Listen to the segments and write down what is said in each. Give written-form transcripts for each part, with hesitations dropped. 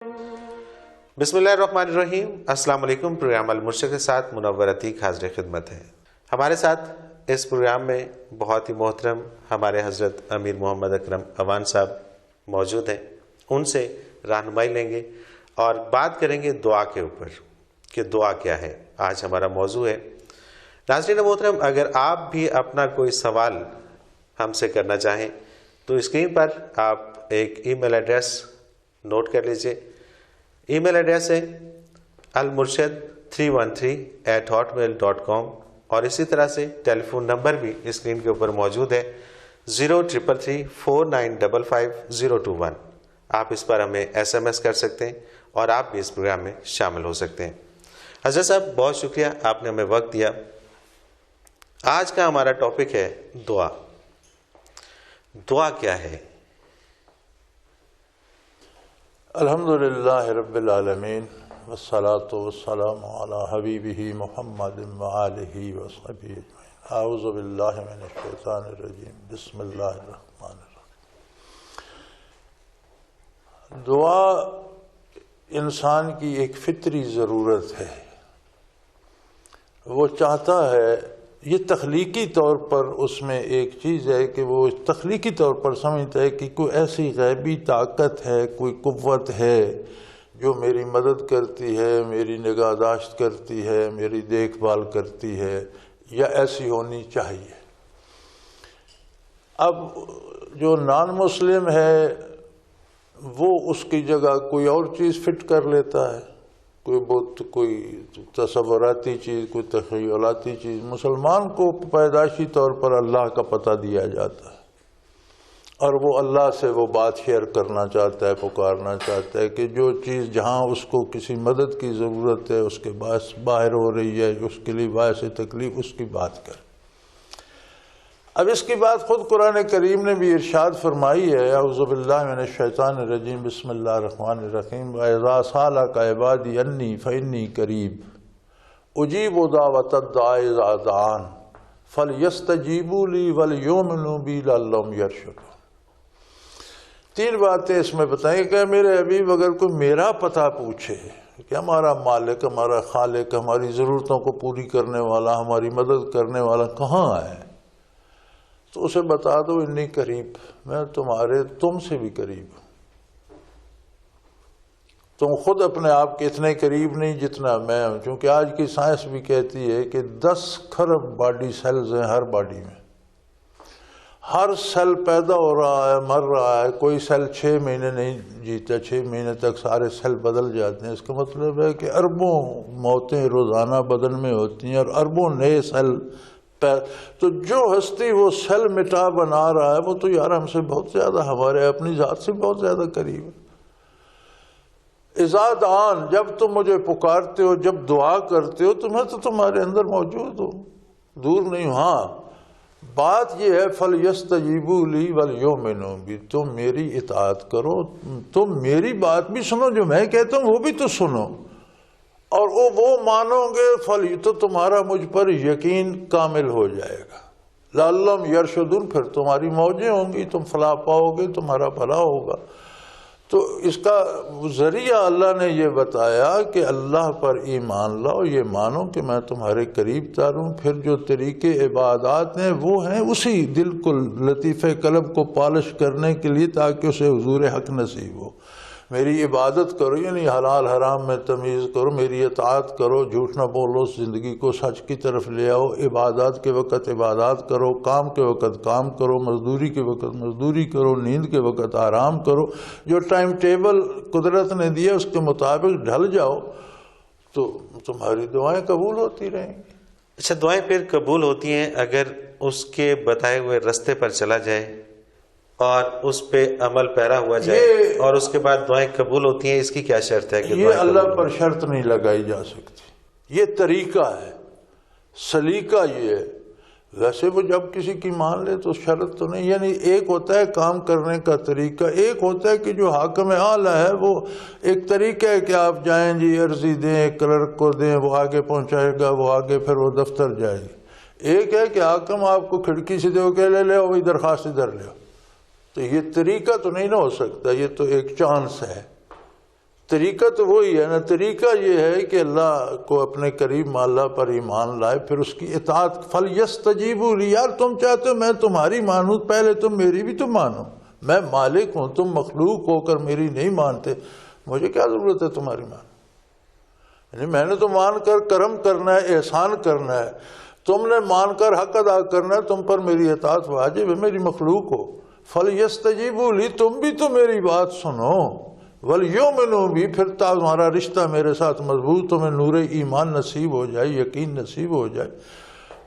بسم اللہ الرحمن الرحیم۔ السلام علیکم۔ پروگرام المرشد کے ساتھ منور عتیق حاضر خدمت ہے۔ ہمارے ساتھ اس پروگرام میں بہت ہی محترم ہمارے حضرت امیر محمد اکرم اوان صاحب موجود ہیں، ان سے رہنمائی لیں گے اور بات کریں گے دعا کے اوپر کہ دعا کیا ہے۔ آج ہمارا موضوع ہے۔ ناظرین محترم، اگر آپ بھی اپنا کوئی سوال ہم سے کرنا چاہیں تو اسکرین پر آپ ایک ای میل ایڈریس نوٹ کر لیجئے۔ ای میل ایڈریس ہے almurshid313@hotmail.com، اور اسی طرح سے ٹیلی فون نمبر بھی اسکرین کے اوپر موجود ہے 033349555021۔ آپ اس پر ہمیں SMS کر سکتے ہیں اور آپ بھی اس پروگرام میں شامل ہو سکتے ہیں۔ حضرت صاحب بہت شکریہ، آپ نے ہمیں وقت دیا۔ آج کا ہمارا ٹاپک ہے دعا۔ دعا کیا ہے؟ الحمدللہ رب العالمین والصلاة والسلام علی حبیبہ محمد وآلہ وصحبہ اجمعین۔ اعوذ باللہ من الشیطان الرجیم، بسم اللہ الرحمن الرحیم۔ دعا انسان کی ایک فطری ضرورت ہے۔ وہ چاہتا ہے، یہ تخلیقی طور پر اس میں ایک چیز ہے کہ وہ تخلیقی طور پر سمجھتا ہے کہ کوئی ایسی غیبی طاقت ہے، کوئی قوت ہے جو میری مدد کرتی ہے، میری نگہداشت کرتی ہے، میری دیکھ بھال کرتی ہے، یا ایسی ہونی چاہیے۔ اب جو نان مسلم ہے وہ اس کی جگہ کوئی اور چیز فٹ کر لیتا ہے، کوئی تصوراتی چیز، کوئی تخیلاتی چیز۔ مسلمان کو پیدائشی طور پر اللہ کا پتہ دیا جاتا ہے، اور وہ اللہ سے وہ بات شیئر کرنا چاہتا ہے، پکارنا چاہتا ہے کہ جو چیز جہاں اس کو کسی مدد کی ضرورت ہے، اس کے باعث باہر ہو رہی ہے، اس کے لیے باعث تکلیف، اس کی بات کرے۔ اب اس کی بات خود قرآن کریم نے بھی ارشاد فرمائی ہے۔ اعوذ باللہ من الشیطان الرجیم، بسم اللہ الرحمن الرحیم۔ وَإِذَا سَأَلَكَ عِبَادِي عَنِّي فَإِنِّي قَرِيبٌ أُجِيبُ دَعْوَةَ الدَّاعِ إِذَا دَعَانِ فَلْيَسْتَجِيبُوا لِي وَلْيُؤْمِنُوا بِي لَعَلَّهُمْ يَرْشُدُونَ۔ تین باتیں اس میں بتائیں کہ میرے حبیب اگر کوئی میرا پتہ پوچھے کہ ہمارا مالک، ہمارا خالق، ہماری ضرورتوں کو پوری کرنے والا، ہماری مدد کرنے والا کہاں ہے، تو اسے بتا دو انی قریب، میں تم سے بھی قریب ہوں۔ تم خود اپنے آپ کے اتنے قریب نہیں جتنا میں ہوں، کیونکہ آج کی سائنس بھی کہتی ہے کہ 10 کھرب باڈی سیلز ہیں ہر باڈی میں۔ ہر سیل پیدا ہو رہا ہے، مر رہا ہے، کوئی سیل 6 مہینے نہیں جیتا، 6 مہینے تک سارے سیل بدل جاتے ہیں۔ اس کا مطلب ہے کہ اربوں موتیں روزانہ بدن میں ہوتی ہیں اور اربوں نئے سیل۔ تو جو ہستی وہ سیل مٹا بنا رہا ہے وہ تو یار ہم سے بہت زیادہ، ہمارے اپنی ذات سے بہت زیادہ قریب ہے۔ اذا دعان، جب تم مجھے پکارتے ہو، جب دعا کرتے ہو تو میں تو تمہارے اندر موجود ہوں، دور نہیں ہوں۔ ہاں بات یہ ہے فَلْيَسْتَجِيبُوا لِي وَلْيُؤْمِنُوا بِي، تم میری اطاعت کرو، تم میری بات بھی سنو، جو میں کہتا ہوں وہ بھی تو سنو، اور وہ مانو گے تو تمہارا مجھ پر یقین کامل ہو جائے گا۔ لعلہم یرشدون، پھر تمہاری موجیں ہوں گی، تم فلاح پاؤ گے، تمہارا بھلا ہوگا۔ تو اس کا ذریعہ اللہ نے یہ بتایا کہ اللہ پر ایمان لاؤ، یہ مانو کہ میں تمہارے قریب تر ہوں۔ پھر جو طریقے عبادات ہیں وہ ہیں اسی دل کو، لطیفہ قلب کو پالش کرنے کے لیے تاکہ اسے حضور حق نصیب ہو۔ میری عبادت کرو، یعنی حلال حرام میں تمیز کرو، میری اطاعت کرو، جھوٹ نہ بولو، زندگی کو سچ کی طرف لے آؤ، عبادات کے وقت عبادات کرو، کام کے وقت کام کرو، مزدوری کے وقت مزدوری کرو، نیند کے وقت آرام کرو، جو ٹائم ٹیبل قدرت نے دیا اس کے مطابق ڈھل جاؤ تو تمہاری دعائیں قبول ہوتی رہیں گی۔ اچھا، دعائیں پھر قبول ہوتی ہیں اگر اس کے بتائے ہوئے رستے پر چلا جائے اور اس پہ عمل پیرا ہوا جائے، اور اس کے بعد دعائیں قبول ہوتی ہیں، اس کی کیا شرط ہے کہ یہ اللہ پر شرط نہیں لگائی جا سکتی، یہ طریقہ ہے، سلیقہ یہ ہے۔ ویسے وہ جب کسی کی مان لے تو شرط تو نہیں، یعنی ایک ہوتا ہے کام کرنے کا طریقہ، ایک ہوتا ہے کہ جو حاکم اعلیٰ ہے وہ ایک طریقہ ہے کہ آپ جائیں جی عرضی دیں، کلرک کو دیں، وہ آگے پہنچائے گا، وہ آگے پھر وہ دفتر جائے گی۔ ایک ہے کہ حاکم آپ کو کھڑکی سے دے کے لے وہی درخواست ادھر لے، تو یہ طریقہ تو نہیں نہ ہو سکتا، یہ تو ایک چانس ہے۔ طریقہ تو وہی ہے نا. طریقہ یہ ہے کہ اللہ کو اپنے قریب اللہ پر ایمان لائے، پھر اس کی اطاعت. فَلْيَسْتَجِيبُوا لِي، یار تم چاہتے ہو میں تمہاری مانوں، پہلے تم میری بھی تو مانو. میں مالک ہوں، تم مخلوق ہو کر میری نہیں مانتے، مجھے کیا ضرورت ہے تمہاری یعنی میں نے تو مان کر کرم کرنا ہے، احسان کرنا ہے، تم نے مان کر حق ادا کرنا ہے، تم پر میری اطاعت واجب ہے، میری مخلوق ہو. فَلْيَسْتَجِيبُوا لِي، تم بھی تو میری بات سنو. وَلْيُؤْمِنُوا بِي، پھر تمہارا رشتہ میرے ساتھ مضبوط، تمہیں نور ایمان نصیب ہو جائے، یقین نصیب ہو جائے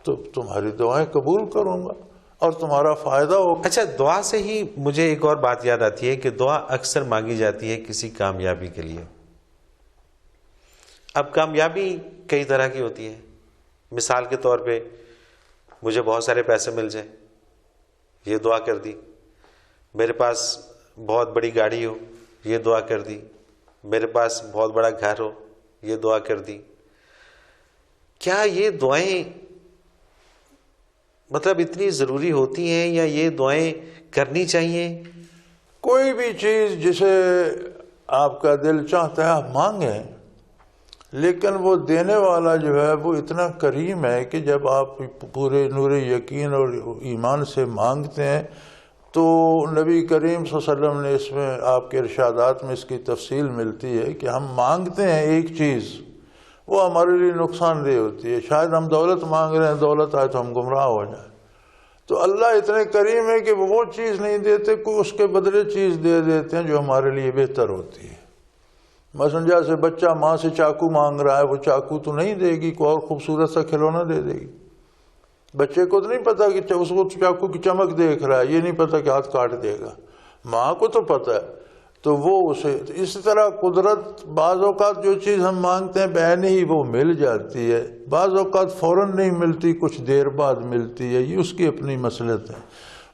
تو تمہاری دعائیں قبول کروں گا اور تمہارا فائدہ ہوگا. اچھا، دعا سے ہی مجھے ایک اور بات یاد آتی ہے کہ دعا اکثر مانگی جاتی ہے کسی کامیابی کے لیے. اب کامیابی کئی طرح کی ہوتی ہے. مثال کے طور پہ مجھے بہت سارے پیسے مل جائیں، یہ دعا کر دی. میرے پاس بہت بڑی گاڑی ہو، یہ دعا کر دی. میرے پاس بہت بڑا گھر ہو، یہ دعا کر دی. کیا یہ دعائیں مطلب اتنی ضروری ہوتی ہیں یا یہ دعائیں کرنی چاہیے؟ کوئی بھی چیز جسے آپ کا دل چاہتا ہے آپ مانگیں، لیکن وہ دینے والا جو ہے وہ اتنا کریم ہے کہ جب آپ پورے نور یقین اور ایمان سے مانگتے ہیں تو نبی کریم صلی اللہ علیہ وسلم نے اس میں آپ کے ارشادات میں اس کی تفصیل ملتی ہے کہ ہم مانگتے ہیں ایک چیز، وہ ہمارے لیے نقصان دہ ہوتی ہے. شاید ہم دولت مانگ رہے ہیں، دولت آئے تو ہم گمراہ ہو جائیں. تو اللہ اتنے کریم ہے کہ وہ چیز نہیں دیتے، کوئی اس کے بدلے چیز دے دیتے ہیں جو ہمارے لیے بہتر ہوتی ہے. مثلا جیسے بچہ ماں سے چاقو مانگ رہا ہے، وہ چاقو تو نہیں دے گی، کوئی اور خوبصورت سا کھلونا دے دے گی. بچے کو تو نہیں پتا کہ اس کو چاقو کی چمک دیکھ رہا ہے، یہ نہیں پتا کہ ہاتھ کاٹ دے گا. ماں کو تو پتا ہے، تو وہ اسے. اسی طرح قدرت، بعض اوقات جو چیز ہم مانگتے ہیں بعین ہی وہ مل جاتی ہے، بعض اوقات فوراً نہیں ملتی، کچھ دیر بعد ملتی ہے، یہ اس کی اپنی مصلحت ہے.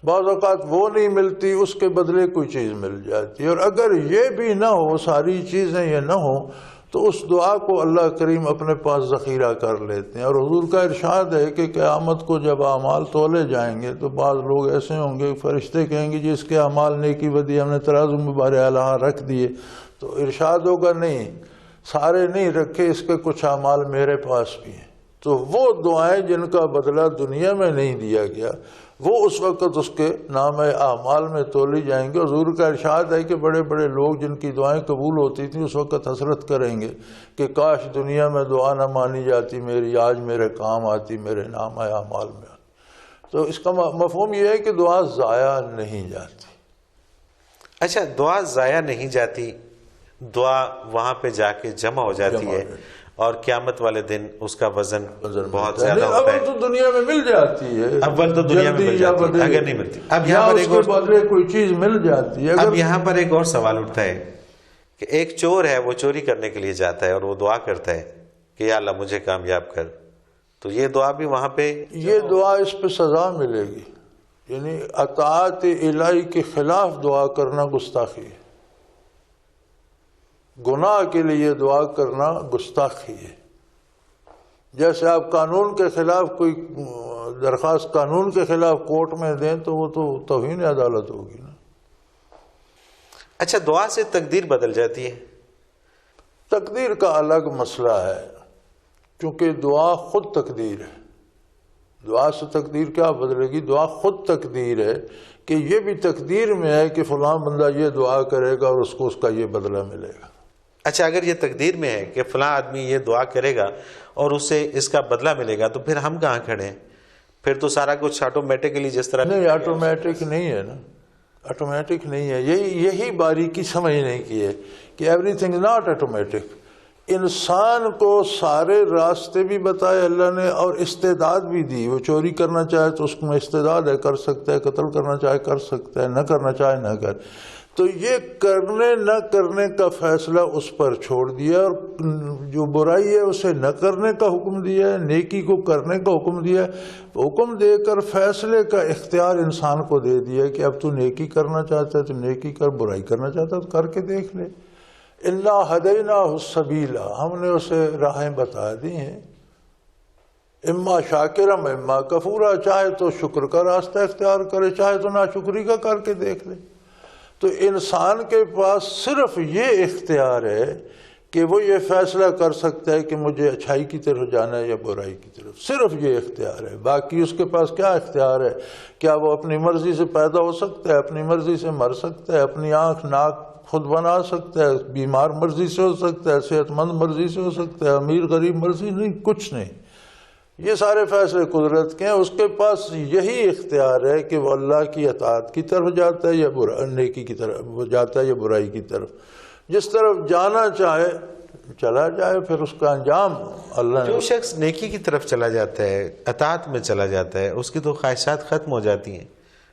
بعض اوقات وہ نہیں ملتی، اس کے بدلے کوئی چیز مل جاتی ہے. اور اگر یہ بھی نہ ہو، ساری چیزیں یہ نہ ہوں، تو اس دعا کو اللہ کریم اپنے پاس ذخیرہ کر لیتے ہیں. اور حضور کا ارشاد ہے کہ قیامت کو جب اعمال تولے جائیں گے تو بعض لوگ ایسے ہوں گے، فرشتے کہیں گے جس کے اعمال نیکی بدی ہم نے ترازو میں بار اعلیٰ رکھ دیے، تو ارشاد ہوگا نہیں، سارے نہیں رکھے، اس کے کچھ اعمال میرے پاس بھی ہیں. تو وہ دعائیں جن کا بدلہ دنیا میں نہیں دیا گیا، وہ اس وقت اس کے نام اعمال میں تولی جائیں گے. حضور کا ارشاد ہے کہ بڑے بڑے لوگ جن کی دعائیں قبول ہوتی تھیں اس وقت حسرت کریں گے کہ کاش دنیا میں دعا نہ مانی جاتی میری، آج میرے کام آتی، میرے نام اعمال میں. تو اس کا مفہوم یہ ہے کہ دعا ضائع نہیں جاتی. اچھا، دعا ضائع نہیں جاتی، دعا وہاں پہ جا کے جمع ہو جاتی ہے اور قیامت والے دن اس کا وزن بہت زیادہ ہوتا ہے. اول تو دنیا میں مل جاتی ہے، اول تو دنیا میں مل جاتی ہے، اگر نہیں ملتی. اب یہاں پر ایک اور کوئی چیز مل جاتی ہے. اب یہاں پر ایک اور سوال اٹھتا ہے کہ ایک چور ہے، وہ چوری کرنے کے لیے جاتا ہے اور وہ دعا کرتا ہے کہ یا اللہ مجھے کامیاب کر، تو یہ دعا بھی وہاں پہ، یہ دعا اس پہ سزا ملے گی. یعنی اطاعت الہی کے خلاف دعا کرنا گستاخی ہے، گناہ کے لیے دعا کرنا گستاخی ہے. جیسے آپ قانون کے خلاف کوئی درخواست قانون کے خلاف کورٹ میں دیں تو وہ تو توہین عدالت ہوگی نا. اچھا، دعا سے تقدیر بدل جاتی ہے؟ تقدیر کا الگ مسئلہ ہے، کیونکہ دعا خود تقدیر ہے. دعا سے تقدیر کیا بدلے گی؟ دعا خود تقدیر ہے کہ یہ بھی تقدیر میں ہے کہ فلاں بندہ یہ دعا کرے گا اور اس کو اس کا یہ بدلہ ملے گا. اچھا، اگر یہ تقدیر میں ہے کہ فلاں آدمی یہ دعا کرے گا اور اسے اس کا بدلہ ملے گا، تو پھر ہم کہاں کھڑے ہیں؟ پھر تو سارا کچھ آٹومیٹکلی جس طرح نہیں، آٹومیٹک نہیں ہے نا، آٹومیٹک نہیں ہے. یہی باریکی سمجھ نہیں کی ہے کہ every thing is not automatic. انسان کو سارے راستے بھی بتائے اللہ نے اور استعداد بھی دی. وہ چوری کرنا چاہے تو اس میں استعداد ہے، کر سکتا ہے، قتل کرنا چاہے کر سکتا ہے، نہ کرنا چاہے نہ کر. تو یہ کرنے نہ کرنے کا فیصلہ اس پر چھوڑ دیا، اور جو برائی ہے اسے نہ کرنے کا حکم دیا ہے، نیکی کو کرنے کا حکم دیا ہے. حکم دے کر فیصلے کا اختیار انسان کو دے دیا کہ اب تو نیکی کرنا چاہتا ہے تو نیکی کر، برائی کرنا چاہتا ہے تو کر کے دیکھ لے. اِنَّا هَدَيْنَاهُ السَّبِيلَ، ہم نے اسے راہیں بتا دی ہیں، اما شاکرم اما کفورا، چاہے تو شکر کا راستہ اختیار کرے، چاہے تو ناشکری کا کر کے دیکھ لے. تو انسان کے پاس صرف یہ اختیار ہے کہ وہ یہ فیصلہ کر سکتا ہے کہ مجھے اچھائی کی طرف جانا ہے یا برائی کی طرف، صرف یہ اختیار ہے۔ باقی اس کے پاس کیا اختیار ہے؟ کیا وہ اپنی مرضی سے پیدا ہو سکتا ہے، اپنی مرضی سے مر سکتا ہے، اپنی آنکھ ناک خود بنا سکتا ہے، بیمار مرضی سے ہو سکتا ہے، صحت مند مرضی سے ہو سکتا ہے، امیر غریب مرضی؟ نہیں، کچھ نہیں۔ یہ سارے فیصلے قدرت کے ہیں۔ اس کے پاس یہی اختیار ہے کہ وہ اللہ کی اطاعت کی طرف جاتا ہے یا نیکی کی طرف وہ جاتا ہے یا برائی کی طرف۔ جس طرف جانا چاہے چلا جائے، پھر اس کا انجام اللہ نے۔ جو شخص نیکی کی طرف چلا جاتا ہے، اطاعت میں چلا جاتا ہے، اس کی تو خواہشات ختم ہو جاتی ہیں،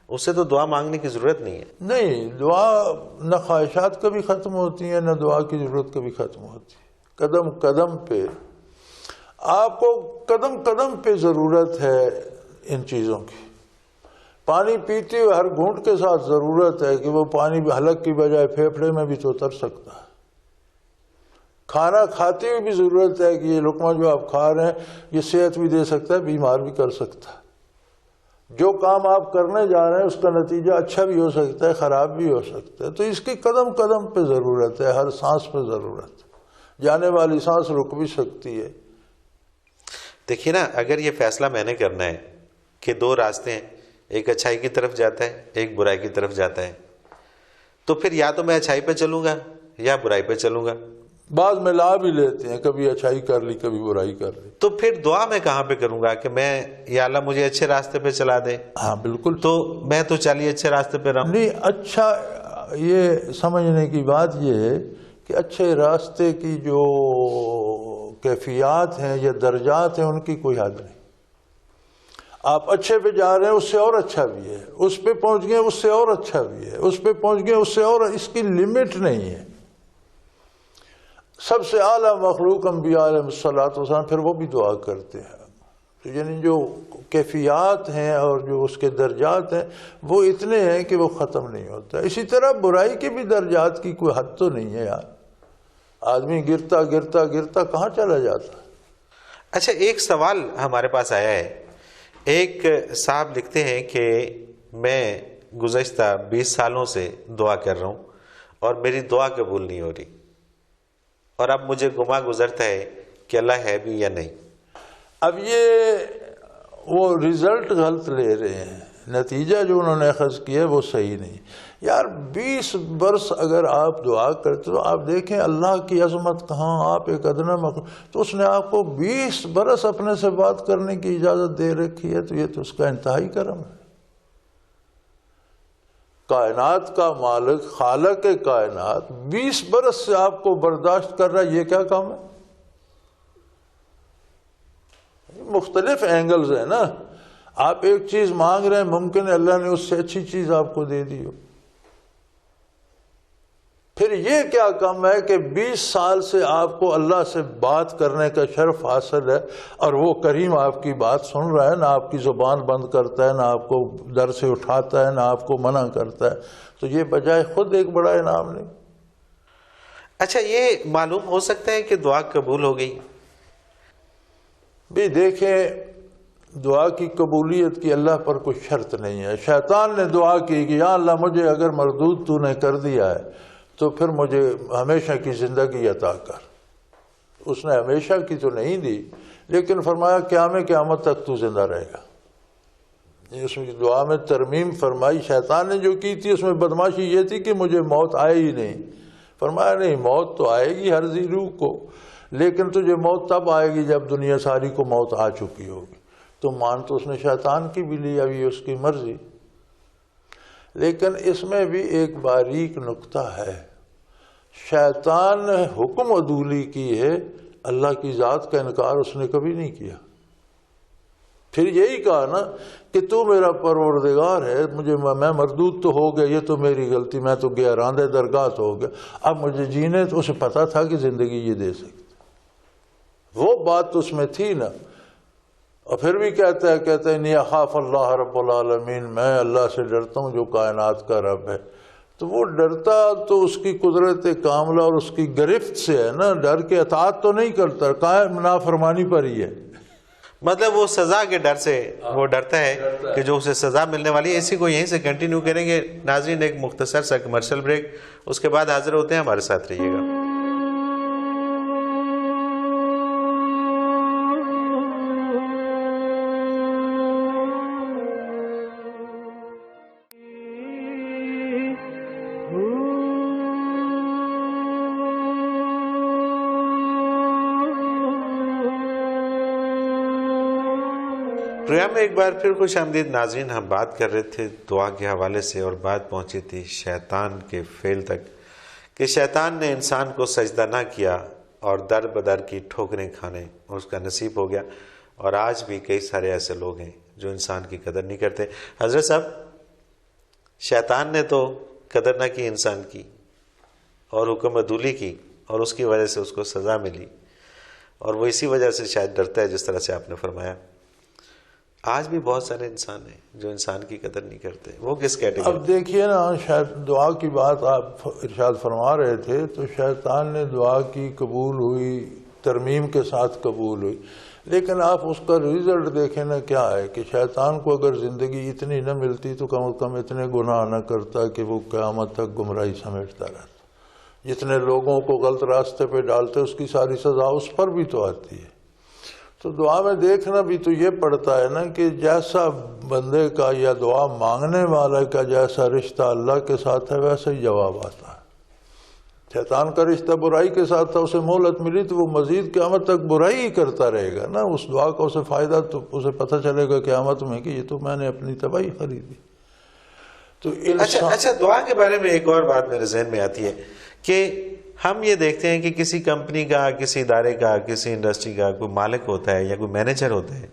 اس سے تو دعا مانگنے کی ضرورت نہیں ہے۔ نہیں، دعا نہ خواہشات کبھی ختم ہوتی ہیں، نہ دعا کی ضرورت کبھی ختم ہوتی ہے۔ قدم قدم پہ آپ کو قدم قدم پہ ضرورت ہے ان چیزوں کی۔ پانی پیتے ہوئے ہر گھونٹ کے ساتھ ضرورت ہے کہ وہ پانی حلق کی بجائے پھیپھڑے میں بھی تو اتر سکتا ہے۔ کھانا کھاتے ہوئے بھی ضرورت ہے کہ یہ لقمہ جو آپ کھا رہے ہیں یہ صحت بھی دے سکتا ہے، بیمار بھی کر سکتا ہے۔ جو کام آپ کرنے جا رہے ہیں اس کا نتیجہ اچھا بھی ہو سکتا ہے، خراب بھی ہو سکتا ہے۔ تو اس کی قدم قدم پہ ضرورت ہے، ہر سانس پہ ضرورت ہے۔ جانے والی سانس رک بھی سکتی ہے۔ دیکھیے نا، اگر یہ فیصلہ میں نے کرنا ہے کہ دو راستے ہیں، ایک اچھائی کی طرف جاتا ہے، ایک برائی کی طرف جاتا ہے، تو پھر یا تو میں اچھائی پہ چلوں گا یا برائی پہ چلوں گا۔ بعض ملا بھی لیتے ہیں، کبھی اچھائی کر لی کبھی برائی کر لی۔ تو پھر دعا میں کہاں پہ کروں گا کہ میں یا اللہ مجھے اچھے راستے پہ چلا دے؟ ہاں بالکل۔ تو میں تو چلیے اچھے راستے پہ رہوں۔ نہیں، اچھا، یہ سمجھنے کی بات یہ ہے کہ اچھے راستے کی جو کیفیات ہیں یا درجات ہیں ان کی کوئی حد نہیں۔ آپ اچھے پہ جا رہے ہیں، اس سے اور اچھا بھی ہے، اس پہ پہنچ گئے اس سے اور اچھا بھی ہے، اس پہ پہنچ گئے اس سے اور، اس کی لمٹ نہیں ہے۔ سب سے اعلیٰ مخلوق انبیاء علیہ الصلوۃ والسلام پھر وہ بھی دعا کرتے ہیں۔ تو یعنی جو کیفیات ہیں اور جو اس کے درجات ہیں وہ اتنے ہیں کہ وہ ختم نہیں ہوتا۔ اسی طرح برائی کے بھی درجات کی کوئی حد تو نہیں ہے یار۔ آدمی گرتا گرتا گرتا کہاں چلا جاتا۔ اچھا، ایک سوال ہمارے پاس آیا ہے۔ ایک صاحب لکھتے ہیں کہ میں گزشتہ 20 سالوں سے دعا کر رہا ہوں اور میری دعا قبول نہیں ہو رہی، اور اب مجھے گما گزرتا ہے کہ اللہ ہے بھی یا نہیں۔ اب یہ وہ رزلٹ غلط لے رہے ہیں، نتیجہ جو انہوں نے اخذ کیا ہے وہ صحیح نہیں۔ یار 20 برس اگر آپ دعا کرتے تو آپ دیکھیں اللہ کی عظمت کہاں، آپ ایک ادنا مخلوق، تو اس نے آپ کو 20 برس اپنے سے بات کرنے کی اجازت دے رکھی ہے، تو یہ تو اس کا انتہائی کرم ہے۔ کائنات کا مالک، خالق کائنات 20 برس سے آپ کو برداشت کر رہا ہے، یہ کیا کام ہے؟ مختلف اینگلز ہیں نا۔ آپ ایک چیز مانگ رہے ہیں، ممکن ہے اللہ نے اس سے اچھی چیز آپ کو دے دی ہو۔ پھر یہ کیا کم ہے کہ 20 سال سے آپ کو اللہ سے بات کرنے کا شرف حاصل ہے اور وہ کریم آپ کی بات سن رہا ہے، نہ آپ کی زبان بند کرتا ہے، نہ آپ کو در سے اٹھاتا ہے، نہ آپ کو منع کرتا ہے، تو یہ بجائے خود ایک بڑا انعام نہیں؟ اچھا، یہ معلوم ہو سکتا ہے کہ دعا قبول ہو گئی؟ بھی دیکھیں، دعا کی قبولیت کی اللہ پر کوئی شرط نہیں ہے۔ شیطان نے دعا کی کہ یا اللہ مجھے اگر مردود تو نے کر دیا ہے تو پھر مجھے ہمیشہ کی زندگی عطا کر۔ اس نے ہمیشہ کی تو نہیں دی، لیکن فرمایا قیامت تک تو زندہ رہے گا۔ اس میں دعا میں ترمیم فرمائی شیطان نے جو کی تھی، اس میں بدماشی یہ تھی کہ مجھے موت آئے ہی نہیں۔ فرمایا نہیں، موت تو آئے گی ہر ذی روح کو، لیکن تجھے موت تب آئے گی جب دنیا ساری کو موت آ چکی ہوگی۔ تو مان تو اس نے شیطان کی بھی لی، ابھی اس کی مرضی۔ لیکن اس میں بھی ایک باریک نقطہ ہے، شیطان نے حکم عدولی کی ہے، اللہ کی ذات کا انکار اس نے کبھی نہیں کیا۔ پھر یہی کہا نا کہ تو میرا پروردگار ہے، میں مردود تو ہو گیا، یہ تو میری غلطی، میں تو گیا راندے درگاہ تو ہو گیا، اب مجھے جینے تو اسے پتا تھا کہ زندگی یہ دے سکتا، وہ بات تو اس میں تھی نا۔ اور پھر بھی کہتا ہے انی اخاف اللہ رب العالمین، میں اللہ سے ڈرتا ہوں جو کائنات کا رب ہے۔ تو وہ ڈرتا تو اس کی قدرت کاملہ اور اس کی گرفت سے ہے نا، ڈر کے اطاعت تو نہیں کرتا، قائم نافرمانی پر ہی ہے۔ مطلب وہ سزا کے ڈر سے وہ ڈرتا ہے کہ جو اسے سزا ملنے والی ہے. اسی کو یہیں سے کنٹینیو کریں گے. ناظرین ایک مختصر سا کمرشل بریک, اس کے بعد حاضر ہوتے ہیں, ہمارے ساتھ رہیے گا. پروگرام میں ایک بار پھر خوش آمدید ناظرین. ہم بات کر رہے تھے دعا کے حوالے سے اور بات پہنچی تھی شیطان کے فعل تک کہ شیطان نے انسان کو سجدہ نہ کیا اور در بدر کی ٹھوکریں کھانے اس کا نصیب ہو گیا. اور آج بھی کئی سارے ایسے لوگ ہیں جو انسان کی قدر نہیں کرتے. حضرت صاحب, شیطان نے تو قدر نہ کی انسان کی اور حکم عدولی کی اور اس کی وجہ سے اس کو سزا ملی, اور وہ اسی وجہ سے شاید ڈرتا ہے جس طرح سے آپ نے فرمایا. آج بھی بہت سارے انسان ہیں جو انسان کی قدر نہیں کرتے. وہ کس کیٹیگری؟ اب دیکھیے نا, شاید دعا کی بات آپ ارشاد فرما رہے تھے, تو شیطان نے دعا کی, قبول ہوئی, ترمیم کے ساتھ قبول ہوئی, لیکن آپ اس کا رزلٹ دیکھیں نا کیا ہے کہ شیطان کو اگر زندگی اتنی نہ ملتی تو کم از کم اتنے گناہ نہ کرتا کہ وہ قیامت تک گمراہی سمیٹتا رہتا. جتنے لوگوں کو غلط راستے پہ ڈالتے اس کی ساری سزا اس پر بھی تو آتی ہے. تو دعا میں دیکھنا بھی تو یہ پڑتا ہے نا کہ جیسا بندے کا یا دعا مانگنے والا کا جیسا رشتہ اللہ کے ساتھ ہے ویسا ہی جواب آتا ہے. شیطان کا رشتہ برائی کے ساتھ تھا, اسے مہلت ملی تو وہ مزید قیامت تک برائی ہی کرتا رہے گا نا. اس دعا کا اسے فائدہ تو اسے پتہ چلے گا قیامت میں کہ یہ تو میں نے اپنی تباہی خریدی. تو اچھا, دعا کے بارے میں ایک اور بات میرے ذہن میں آتی ہے کہ ہم یہ دیکھتے ہیں کہ کسی کمپنی کا, کسی ادارے کا, کسی انڈسٹری کا کوئی مالک ہوتا ہے یا کوئی مینیجر ہوتا ہے,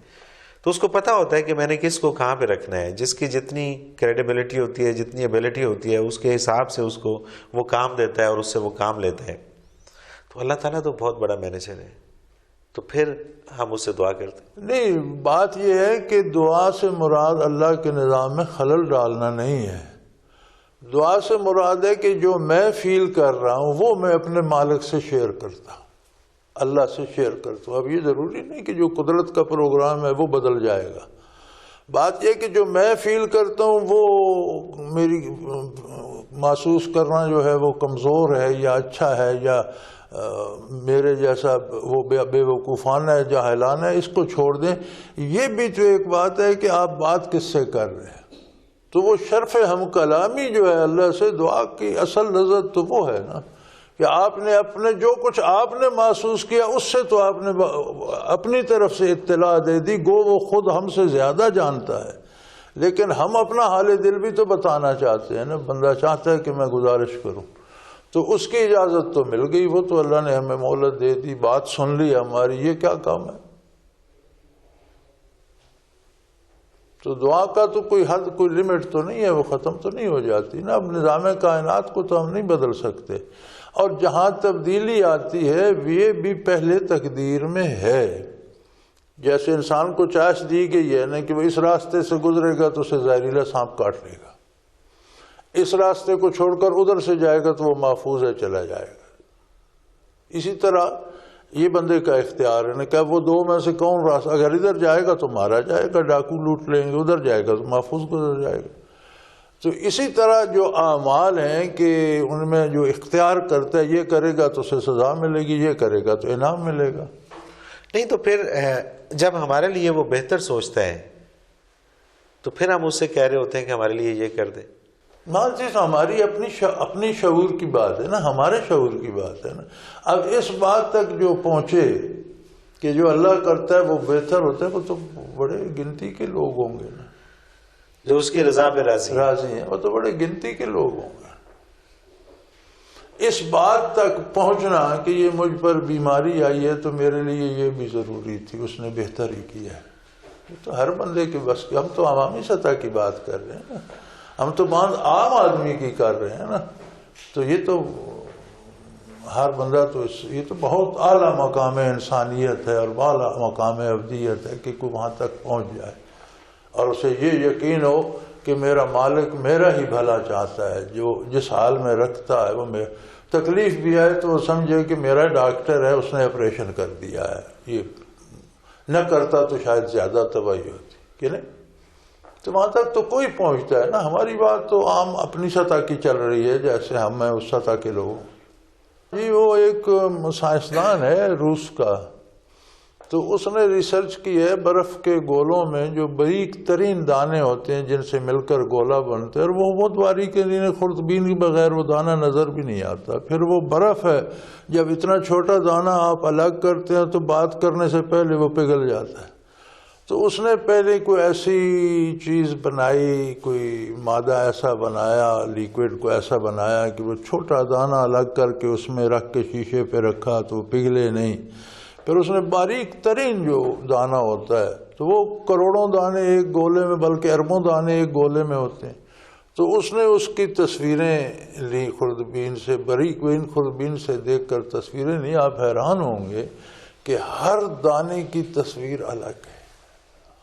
تو اس کو پتہ ہوتا ہے کہ میں نے کس کو کہاں پہ رکھنا ہے. جس کی جتنی کریڈیبلٹی ہوتی ہے, جتنی ایبلٹی ہوتی ہے, اس کے حساب سے اس کو وہ کام دیتا ہے اور اس سے وہ کام لیتا ہے. تو اللہ تعالیٰ تو بہت بڑا مینیجر ہے, تو پھر ہم اس سے دعا کرتے ہیں. نہیں, بات یہ ہے کہ دعا سے مراد اللہ کے نظام میں خلل ڈالنا نہیں ہے. دعا سے مراد ہے کہ جو میں فیل کر رہا ہوں وہ میں اپنے مالک سے شیئر کرتا ہوں, اللہ سے شیئر کرتا ہوں. اب یہ ضروری نہیں کہ جو قدرت کا پروگرام ہے وہ بدل جائے گا. بات یہ کہ جو میں فیل کرتا ہوں وہ میری محسوس کرنا جو ہے وہ کمزور ہے یا اچھا ہے یا میرے جیسا وہ بے وقوفانہ ہے, جاہلانہ ہے, اس کو چھوڑ دیں. یہ بھی تو ایک بات ہے کہ آپ بات کس سے کر رہے ہیں. تو وہ شرف ہم کلامی جو ہے اللہ سے, دعا کی اصل لذت تو وہ ہے نا کہ آپ نے اپنے جو کچھ آپ نے محسوس کیا اس سے تو آپ نے اپنی طرف سے اطلاع دے دی. گو وہ خود ہم سے زیادہ جانتا ہے, لیکن ہم اپنا حال دل بھی تو بتانا چاہتے ہیں نا. بندہ چاہتا ہے کہ میں گزارش کروں, تو اس کی اجازت تو مل گئی, وہ تو اللہ نے ہمیں مہلت دے دی, بات سن لی ہماری. یہ کیا کام ہے؟ تو دعا کا تو کوئی حد, کوئی لیمٹ تو نہیں ہے, وہ ختم تو نہیں ہو جاتی نا. اب نظام کائنات کو تو ہم نہیں بدل سکتے, اور جہاں تبدیلی آتی ہے یہ بھی پہلے تقدیر میں ہے. جیسے انسان کو چاش دی گئی ہے نا کہ وہ اس راستے سے گزرے گا تو اسے زہریلا سانپ کاٹ لے گا, اس راستے کو چھوڑ کر ادھر سے جائے گا تو وہ محفوظ ہے, چلا جائے گا. اسی طرح یہ بندے کا اختیار ہے نا کہ وہ دو میں سے کون راستہ, اگر ادھر جائے گا تو مارا جائے گا, ڈاکو لوٹ لیں گے, ادھر جائے گا تو محفوظ گزر جائے گا. تو اسی طرح جو اعمال ہیں کہ ان میں جو اختیار کرتا ہے, یہ کرے گا تو اسے سزا ملے گی, یہ کرے گا تو انعام ملے گا. نہیں تو پھر جب ہمارے لیے وہ بہتر سوچتا ہے تو پھر ہم اس سے کہہ رہے ہوتے ہیں کہ ہمارے لیے یہ کر دے. چیز ہماری اپنی شعور کی بات ہے نا, ہمارے شعور کی بات ہے نا. اب اس بات تک جو پہنچے کہ جو اللہ کرتا ہے وہ بہتر ہوتا ہے, وہ تو بڑے گنتی کے لوگ ہوں گے نا جو اس کی رضا پہ راضی ہیں. وہ تو بڑے گنتی کے لوگ ہوں گے. اس بات تک پہنچنا کہ یہ مجھ پر بیماری آئی ہے تو میرے لیے یہ بھی ضروری تھی, اس نے بہتر ہی کیا ہے. یہ تو ہر بندے کے بس کی, ہم تو عوامی سطح کی بات کر رہے ہیں نا, ہم تو بات عام آدمی کی کر رہے ہیں نا. تو یہ تو ہر بندہ تو یہ تو بہت اعلیٰ مقام انسانیت ہے اور بالا مقام ابدیت ہے کہ کوئی وہاں تک پہنچ جائے اور اسے یہ یقین ہو کہ میرا مالک میرا ہی بھلا چاہتا ہے. جو جس حال میں رکھتا ہے وہ تکلیف بھی آئے تو وہ سمجھے کہ میرا ڈاکٹر ہے, اس نے آپریشن کر دیا ہے. یہ نہ کرتا تو شاید زیادہ تباہی ہوتی کہ نہیں. تو وہاں تک تو کوئی پہنچتا ہے نا. ہماری بات تو عام اپنی سطح کی چل رہی ہے، جیسے ہم ہیں اس سطح کے لوگ. جی وہ ایک سائنسدان ہے روس کا، تو اس نے ریسرچ کی ہے برف کے گولوں میں جو باریک ترین دانے ہوتے ہیں جن سے مل کر گولا بنتے ہیں، اور وہ بہت باریک ہے، خوردبین کے بغیر وہ دانہ نظر بھی نہیں آتا. پھر وہ برف ہے، جب اتنا چھوٹا دانہ آپ الگ کرتے ہیں تو بات کرنے سے پہلے وہ پگھل جاتا ہے. تو اس نے پہلے کوئی ایسی چیز بنائی، کوئی مادہ ایسا بنایا، لیکوڈ کو ایسا بنایا کہ وہ چھوٹا دانہ الگ کر کے اس میں رکھ کے شیشے پہ رکھا تو وہ پگھلے نہیں. پھر اس نے باریک ترین جو دانہ ہوتا ہے، تو وہ کروڑوں دانے ایک گولے میں، بلکہ اربوں دانے ایک گولے میں ہوتے ہیں. تو اس نے اس کی تصویریں لی خوردبین سے، باریک بین خوردبین سے دیکھ کر تصویریں لی. آپ حیران ہوں گے کہ ہر دانے کی تصویر الگ ہے،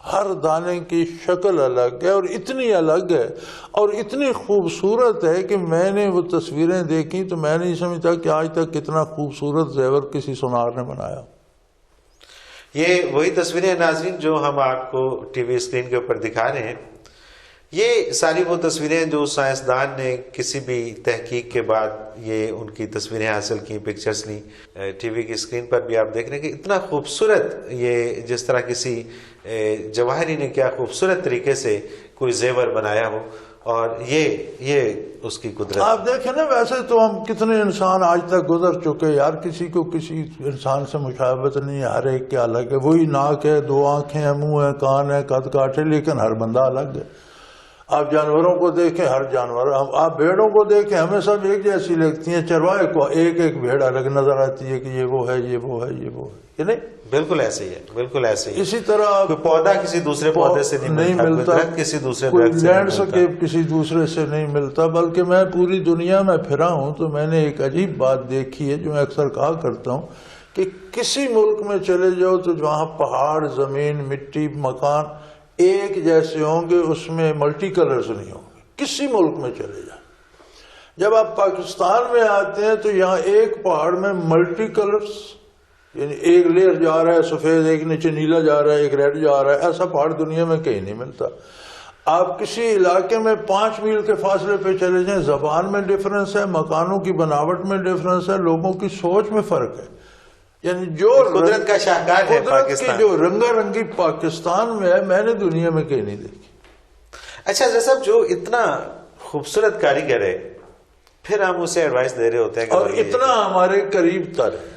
ہر دانے کی شکل الگ ہے، اور اتنی الگ ہے اور اتنی خوبصورت ہے کہ میں نے وہ تصویریں دیکھی تو میں نہیں سمجھتا کہ آج تک کتنا خوبصورت زیور کسی سونار نے بنایا. یہ وہی تصویریں ناظرین جو ہم آپ کو ٹی وی اسکرین کے اوپر دکھا رہے ہیں، یہ ساری وہ تصویریں جو سائنسدان نے کسی بھی تحقیق کے بعد یہ ان کی تصویریں حاصل کی، پکچرز لی. ٹی وی کی اسکرین پر بھی آپ دیکھ رہے ہیں کہ اتنا خوبصورت، یہ جس طرح کسی جواہری نے کیا خوبصورت طریقے سے کوئی زیور بنایا ہو، اور یہ اس کی قدرت. آپ دیکھیں نا، ویسے تو ہم کتنے انسان آج تک گزر چکے یار، کسی کو کسی انسان سے مشابہت نہیں ہے، ہر ایک کے الگ ہے. وہی ناک ہے، دو آنکھیں ہیں، منہ ہے، کان ہے، قد کاٹ ہے، لیکن ہر بندہ الگ ہے. آپ جانوروں کو دیکھیں، ہر جانور، آپ بھیڑوں کو دیکھیں، ہمیں سب ایک جیسی لگتی ہیں. چرواہے کو ایک ایک بھیڑ الگ نظر آتی ہے کہ یہ وہ ہے، یہ وہ ہے، یہ وہ ہے، کہ نہیں؟ بالکل ایسے ہی ہے، بالکل ایسے ہی. اسی طرح کوئی پودا کسی دوسرے پودے سے نہیں ملتا، کوئی درخت کسی دوسرے کوئی درخت سے نہیں لینڈسکیپ کسی دوسرے سے نہیں ملتا. بلکہ میں پوری دنیا میں پھرا ہوں تو میں نے ایک عجیب بات دیکھی ہے جو میں اکثر کہا کرتا ہوں کہ کسی ملک میں چلے جاؤ تو جہاں پہاڑ، زمین، مٹی، مکان ایک جیسے ہوں گے، اس میں ملٹی کلرز نہیں ہوں گے. کسی ملک میں چلے جائیں. جب آپ پاکستان میں آتے ہیں تو یہاں ایک پہاڑ میں ملٹی کلرز، یعنی ایک لیئر جا رہا ہے سفید، ایک نیچے نیلا جا رہا ہے، ایک ریڈ جا رہا ہے. ایسا پہاڑ دنیا میں کہیں نہیں ملتا. آپ کسی علاقے میں 5 میل کے فاصلے پہ چلے جائیں، زبان میں ڈفرنس ہے، مکانوں کی بناوٹ میں ڈفرنس ہے، لوگوں کی سوچ میں فرق ہے. یعنی جو قدرت کا شاہکار ہے قدرت کی جو رنگا رنگی پاکستان میں ہے، میں نے دنیا میں کہیں نہیں دیکھی. اچھا صاحب، جو اتنا خوبصورت کاریگر ہے، پھر ہم اسے ایڈوائس دے رہے ہوتے ہیں اور اتنا ہمارے قریب تر ہے.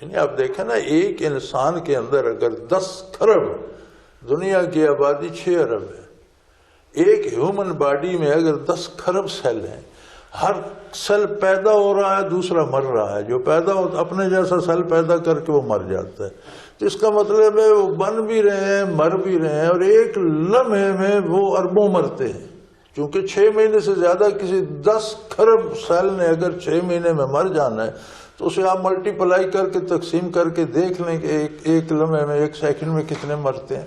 یعنی آپ دیکھیں نا، ایک انسان کے اندر اگر 10 کھرب، دنیا کی آبادی 6 ارب ہے، ایک ہیومن باڈی میں اگر 10 کھرب سیل ہیں، ہر سیل پیدا ہو رہا ہے، دوسرا مر رہا ہے. جو پیدا ہوتا اپنے جیسا سیل پیدا کر کے وہ مر جاتا ہے. تو اس کا مطلب ہے وہ بن بھی رہے ہیں، مر بھی رہے ہیں، اور ایک لمحے میں وہ اربوں مرتے ہیں. چونکہ 6 مہینے سے زیادہ کسی 10 کھرب سیل نے اگر 6 مہینے میں مر جانا ہے تو اسے آپ ملٹی پلائی کر کے تقسیم کر کے دیکھ لیں کہ ایک لمحے میں، ایک سیکنڈ میں کتنے مرتے ہیں.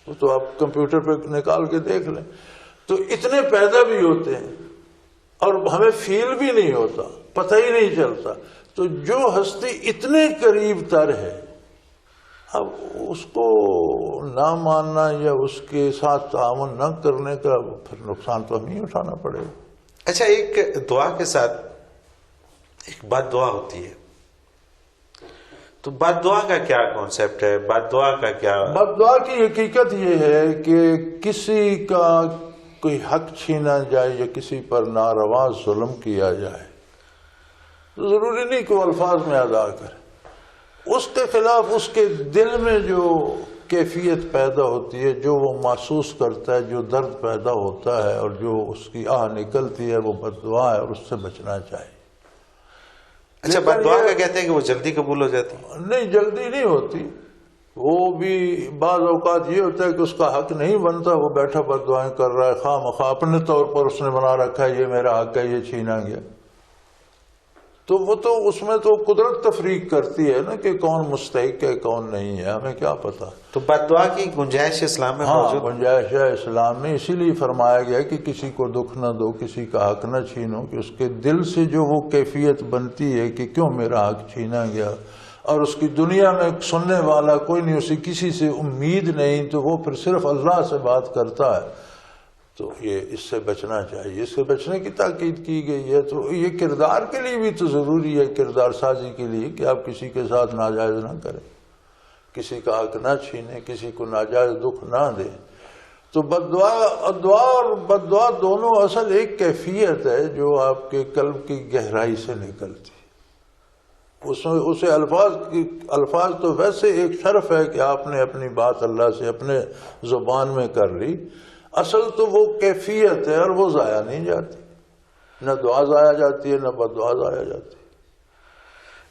وہ تو آپ کمپیوٹر پہ نکال کے دیکھ لیں. تو اتنے پیدا بھی ہوتے ہیں اور ہمیں فیل بھی نہیں ہوتا، پتہ ہی نہیں چلتا. تو جو ہستی اتنے قریب تر ہے، اب اس کو نہ ماننا یا اس کے ساتھ تعاون نہ کرنے کا پھر نقصان تو ہمیں اٹھانا پڑے گا. اچھا، ایک دعا کے ساتھ ایک بد دعا ہوتی ہے، تو بد دعا کا کیا کانسیپٹ ہے؟ بد دعا کا کیا؟ بد دعا کی حقیقت یہ ہے کہ کسی کا کوئی حق چھینا جائے یا کسی پر ناروا ظلم کیا جائے. ضروری نہیں کہ وہ الفاظ میں ادا کرے، اس کے خلاف اس کے دل میں جو کیفیت پیدا ہوتی ہے، جو وہ محسوس کرتا ہے، جو درد پیدا ہوتا ہے اور جو اس کی آہ نکلتی ہے، وہ بد دعا ہے اور اس سے بچنا چاہیے. اچھا، بد دعا کا کہتے ہیں کہ وہ جلدی قبول ہو جاتی؟ نہیں، جلدی نہیں ہوتی. وہ بھی بعض اوقات یہ ہوتا ہے کہ اس کا حق نہیں بنتا، وہ بیٹھا بد دعائیں کر رہا ہے خواہ مخواہ، اپنے طور پر اس نے بنا رکھا ہے یہ میرا حق ہے، یہ چھینا گیا. تو وہ تو اس میں تو قدرت تفریق کرتی ہے نا کہ کون مستحق ہے کون نہیں ہے، ہمیں کیا پتا. تو بد دعا کی گنجائش اسلام میں موجود؟ ہاں، گنجائش ہے اسلام میں. اسی لیے فرمایا گیا کہ کسی کو دکھ نہ دو، کسی کا حق نہ چھینو، کہ اس کے دل سے جو وہ کیفیت بنتی ہے کہ کیوں میرا حق چھینا گیا، اور اس کی دنیا میں سننے والا کوئی نہیں، اسے کسی سے امید نہیں، تو وہ پھر صرف اللہ سے بات کرتا ہے، تو یہ اس سے بچنا چاہیے، اس سے بچنے کی تاکید کی گئی ہے۔ تو یہ کردار کے لیے بھی تو ضروری ہے، کردار سازی کے لیے، کہ آپ کسی کے ساتھ ناجائز نہ کریں، کسی کا حق نہ چھینیں، کسی کو ناجائز دکھ نہ دیں۔ تو دعا اور بد دعا دونوں اصل ایک کیفیت ہے جو آپ کے قلب کی گہرائی سے نکلتی، اسے الفاظ تو ویسے ایک شرف ہے کہ آپ نے اپنی بات اللہ سے اپنے زبان میں کر لی، اصل تو وہ کیفیت ہے، اور وہ ضائع نہیں جاتی، نہ دعا ضائع جاتی ہے نہ بد دعا ضائع جاتی ہے۔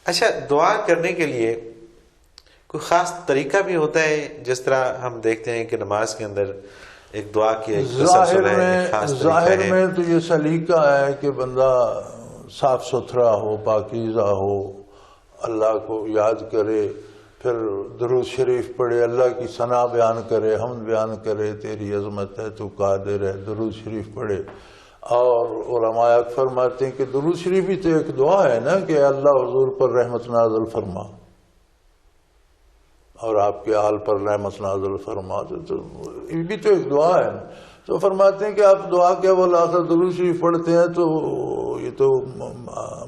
اچھا، دعا کرنے کے لیے کوئی خاص طریقہ بھی ہوتا ہے؟ جس طرح ہم دیکھتے ہیں کہ نماز کے اندر ایک دعا کی ایک تسلسل ہے، ایک خاص طریقہ ظاہر ہے۔ میں تو یہ سلیقہ ہے کہ بندہ صاف ستھرا ہو، پاکیزہ ہو، اللہ کو یاد کرے، پھر درود شریف پڑھے، اللہ کی ثنا بیان کرے، حمد بیان کرے، تیری عظمت ہے، تو قادر ہے، درود شریف پڑھے۔ اور علماء فرماتے ہیں کہ درود شریف بھی تو ایک دعا ہے نا، کہ اللہ حضور پر رحمت نازل فرما اور آپ کے آل پر رحمت نازل فرما، تو یہ بھی تو ایک دعا ہے۔ تو فرماتے ہیں کہ آپ دعا کے اول آخر درود شریف پڑھتے ہیں، تو یہ تو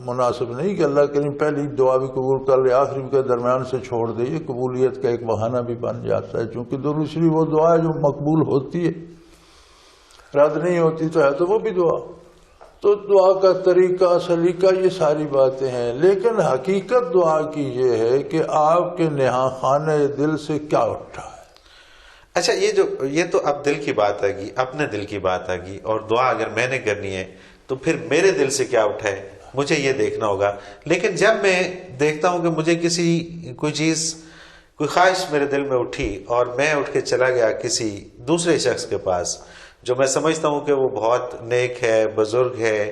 مناسب نہیں کہ اللہ کریم پہلی دعا بھی قبول کر لے، آخری کے درمیان سے چھوڑ دے، یہ قبولیت کا ایک بہانہ بھی بن جاتا ہے، چونکہ درود شریف وہ دعا ہے جو مقبول ہوتی ہے، رد نہیں ہوتی، تو ہے تو وہ بھی دعا۔ تو دعا کا طریقہ، سلیقہ، یہ ساری باتیں ہیں، لیکن حقیقت دعا کی یہ ہے کہ آپ کے نہاں خانہ دل سے کیا اٹھا ہے۔ اچھا، یہ تو اب دل کی بات آ گئی، اپنے دل کی بات آ گئی، اور دعا اگر میں نے کرنی ہے تو پھر میرے دل سے کیا اٹھا ہے مجھے یہ دیکھنا ہوگا۔ لیکن جب میں دیکھتا ہوں کہ مجھے کوئی چیز، کوئی خواہش میرے دل میں اٹھی اور میں اٹھ کے چلا گیا کسی دوسرے شخص کے پاس جو میں سمجھتا ہوں کہ وہ بہت نیک ہے، بزرگ ہے،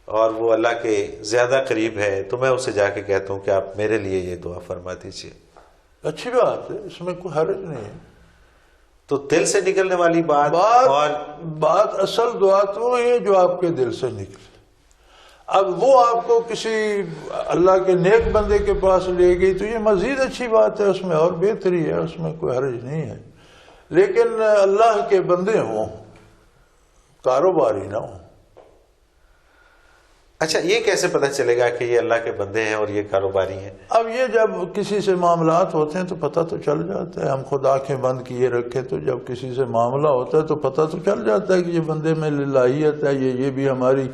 اور وہ اللہ کے زیادہ قریب ہے، تو میں اسے جا کے کہتا ہوں کہ آپ میرے لیے یہ دعا فرما دیجیے۔ اچھی بات ہے، اس میں کوئی حرج نہیں ہے۔ تو دل سے نکلنے والی بات اصل دعا تو ہے جو آپ کے دل سے نکلے۔ اب وہ آپ کو کسی اللہ کے نیک بندے کے پاس لے گئی تو یہ مزید اچھی بات ہے، اس میں اور بہتری ہے، اس میں کوئی حرج نہیں ہے، لیکن اللہ کے بندے ہوں، کاروباری نہ ہوں۔ اچھا، یہ کیسے پتہ چلے گا کہ یہ اللہ کے بندے ہیں اور یہ کاروباری ہیں؟ اب یہ جب کسی سے معاملات ہوتے ہیں تو پتہ تو چل جاتا ہے، ہم خود آنکھیں بند کیے رکھے تو جب کسی سے معاملہ ہوتا ہے تو پتہ تو چل جاتا ہے کہ یہ بندے میں للہیت ہے، یہ بھی ہماری،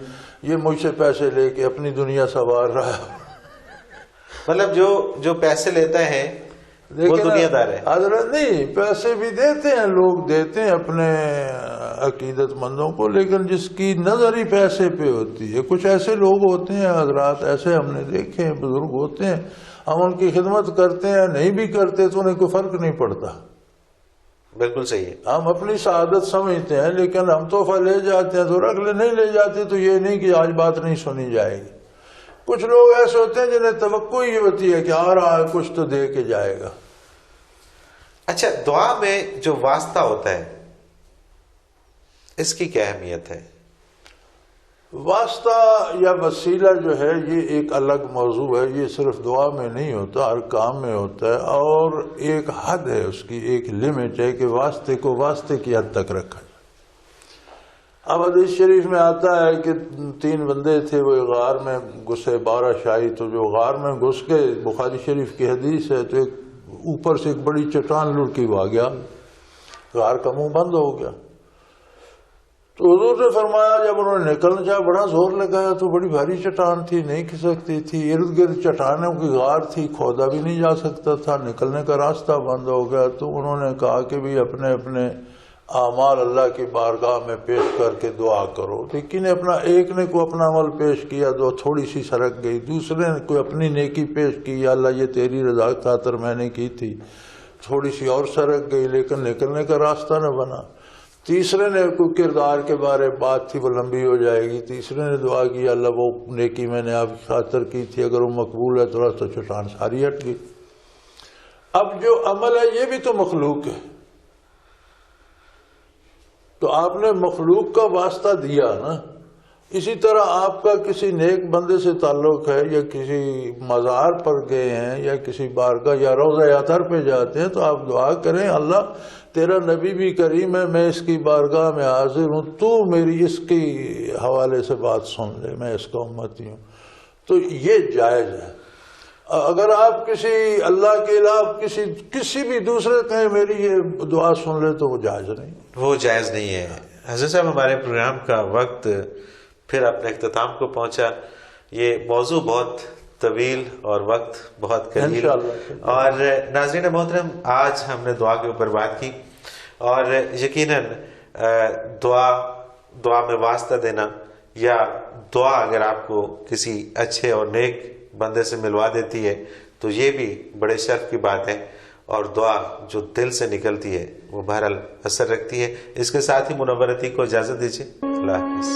یہ مجھ سے پیسے لے کے اپنی دنیا سنوار رہا ہے۔ مطلب جو پیسے لیتا ہے وہ دنیا دار ہے؟ حضرت نہیں، پیسے بھی دیتے ہیں لوگ، دیتے ہیں اپنے عقیدت مندوں کو، لیکن جس کی نظر ہی پیسے پہ ہوتی ہے۔ کچھ ایسے لوگ ہوتے ہیں حضرات، ایسے ہم نے دیکھے ہیں، بزرگ ہوتے ہیں، ہم ان کی خدمت کرتے ہیں، نہیں بھی کرتے تو انہیں کوئی فرق نہیں پڑتا۔ بالکل صحیح ہے۔ ہم اپنی سعادت سمجھتے ہیں، لیکن ہم تحفہ لے جاتے ہیں تو رکھ لے، نہیں لے جاتے تو یہ نہیں کہ آج بات نہیں سنی جائے گی۔ کچھ لوگ ایسے ہوتے ہیں جنہیں توقع ہی ہوتی ہے کہ آ رہا ہے کچھ تو دے کے جائے گا۔ اچھا، دعا میں جو واسطہ ہوتا ہے اس کی کیا اہمیت ہے؟ واسطہ یا وسیلہ جو ہے یہ ایک الگ موضوع ہے، یہ صرف دعا میں نہیں ہوتا، ہر کام میں ہوتا ہے، اور ایک حد ہے اس کی، ایک لمٹ ہے کہ واسطے کو واسطے کی حد تک رکھا جائے۔ اب حدیث شریف میں آتا ہے کہ 3 بندے تھے، وہ غار میں گھسے، 12 شاہی، تو جو غار میں گھس کے، بخاری شریف کی حدیث ہے، تو ایک اوپر سے ایک بڑی چٹان لڑکی ہوا گیا، غار کا منہ بند ہو گیا۔ تو حضور نے فرمایا جب انہوں نے نکلنا چاہا، بڑا زور لگایا تو بڑی بھاری چٹان تھی، نہیں کھسکتی تھی، ارد گرد چٹانوں کی غار تھی، کھودا بھی نہیں جا سکتا تھا، نکلنے کا راستہ بند ہو گیا۔ تو انہوں نے کہا کہ بھی اپنے اپنے اعمال اللہ کی بارگاہ میں پیش کر کے دعا کرو۔ لیکن ایک نے کوئی اپنا عمل پیش کیا، دو تھوڑی سی سرک گئی، دوسرے نے کوئی اپنی نیکی پیش کی، یا اللہ یہ تیری رضا خاطر میں نے کی تھی، تھوڑی سی اور سرک گئی لیکن نکلنے کا راستہ نہ بنا۔ تیسرے نے کوئی کردار کے بارے بات تھی، وہ لمبی ہو جائے گی، تیسرے نے دعا کی اللہ وہ نیکی میں نے آپ کی خاطر کی تھی، اگر وہ مقبول ہے تھوڑا تو چٹان ساری ہٹ گئی۔ اب جو عمل ہے یہ بھی تو مخلوق ہے، تو آپ نے مخلوق کا واسطہ دیا نا، اسی طرح آپ کا کسی نیک بندے سے تعلق ہے یا کسی مزار پر گئے ہیں یا کسی بارگاہ یا روضہ اطہر پہ جاتے ہیں تو آپ دعا کریں اللہ تیرا نبی بھی کریم ہے، میں اس کی بارگاہ میں حاضر ہوں، تو میری اس کی حوالے سے بات سن لے، میں اس کا امتی ہوں. تو یہ جائز ہے. اگر آپ کسی اللہ کے علاوہ کسی بھی دوسرے کہیں میری یہ دعا سن لے تو وہ جائز نہیں، وہ جائز نہیں ہے. حضرت صاحب ہمارے پروگرام کا وقت پھر اپنے اختتام کو پہنچا. یہ موضوع بہت طویل اور وقت بہت قلیل، انشاءاللہ. اور ناظرین محترم آج ہم نے دعا کے اوپر بات کی، اور یقیناً دعا میں واسطہ دینا یا دعا اگر آپ کو کسی اچھے اور نیک بندے سے ملوا دیتی ہے تو یہ بھی بڑے شرف کی بات ہے، اور دعا جو دل سے نکلتی ہے وہ بہرحال اثر رکھتی ہے. اس کے ساتھ ہی منورتی کو اجازت دیجیے. اللہ حافظ.